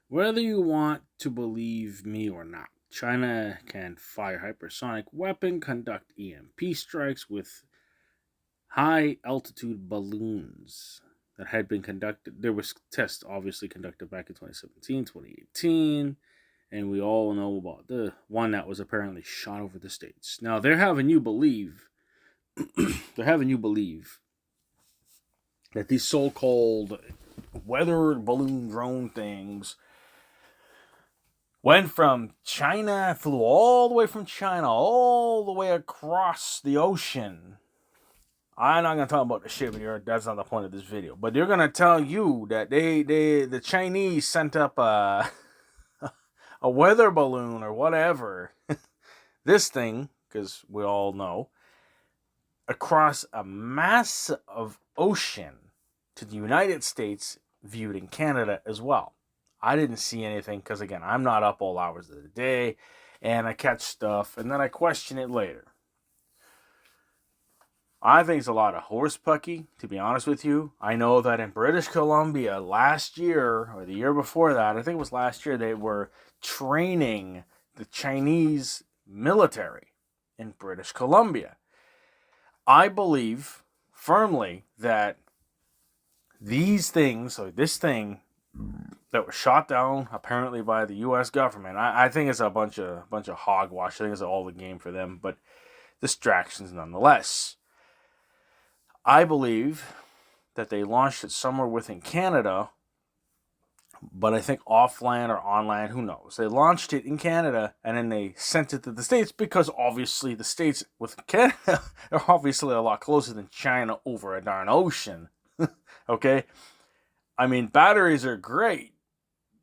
Whether you want to believe me or not, China can fire hypersonic weapon, conduct EMP strikes with high altitude balloons that had been conducted. There was tests obviously conducted back in 2017, 2018, and we all know about the one that was apparently shot over the states. Now they're having you believe they're having you believe that these so-called weather balloon drone things went from China, flew all the way from China, all the way across the ocean. I'm not gonna talk about the ship here. That's not the point of this video. But they're gonna tell you that the Chinese sent up a weather balloon or whatever. This thing, because we all know, across a mass of ocean to the United States, viewed in Canada as well. I didn't see anything because, again, I'm not up all hours of the day and I catch stuff and then I question it later. I think it's a lot of horse pucky, to be honest with you. I know that in British Columbia last year, or the year before that, I think it was last year, they were training the Chinese military in British Columbia. I believe firmly that these things, or this thing that was shot down apparently by the U.S. government, I think it's a bunch of hogwash. I think it's all the game for them, but distractions nonetheless. I believe that they launched it somewhere within Canada, but I think offland or online, who knows. They launched it in Canada and then they sent it to the States because obviously the States with Canada are obviously a lot closer than China over a darn ocean. Okay? I mean, batteries are great,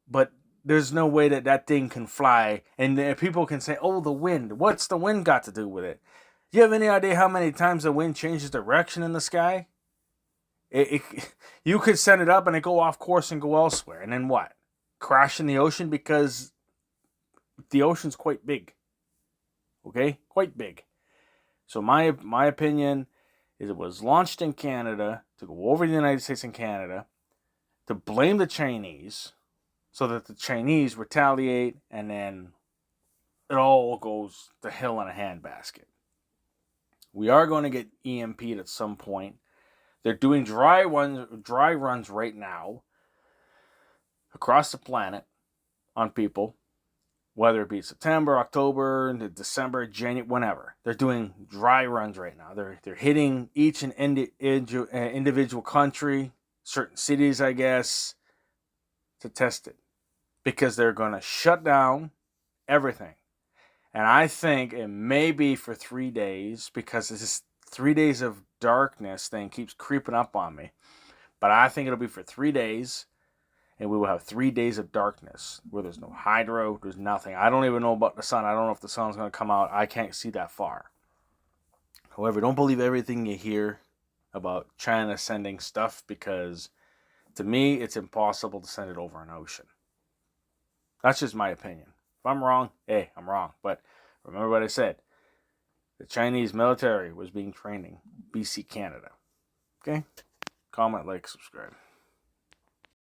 but there's no way that that thing can fly. And people can say, oh, the wind. What's the wind got to do with it? Do you have any idea how many times the wind changes direction in the sky? You could send it up and it go off course and go elsewhere. And then what? Crash in the ocean because the ocean's quite big. Okay? Quite big. So my opinion is it was launched in Canada to go over the United States and Canada to blame the Chinese so that the Chinese retaliate and then it all goes to hell in a handbasket. We are going to get EMP'd at some point. They're doing dry runs right now across the planet on people, whether it be September, October, December, January, whenever. They're doing dry runs right now. They're hitting each and individual country, certain cities, I guess, to test it because they're going to shut down everything. And I think it may be for 3 days because this 3 days of darkness thing keeps creeping up on me. But I think it'll be for 3 days, and we will have 3 days of darkness where there's no hydro, there's nothing. I don't even know about the sun. I don't know if the sun's going to come out. I can't see that far. However, don't believe everything you hear about China sending stuff because to me, it's impossible to send it over an ocean. That's just my opinion. If I'm wrong, hey, I'm wrong. But remember what I said. The Chinese military was being trained in BC, Canada. Okay? Comment, like, subscribe.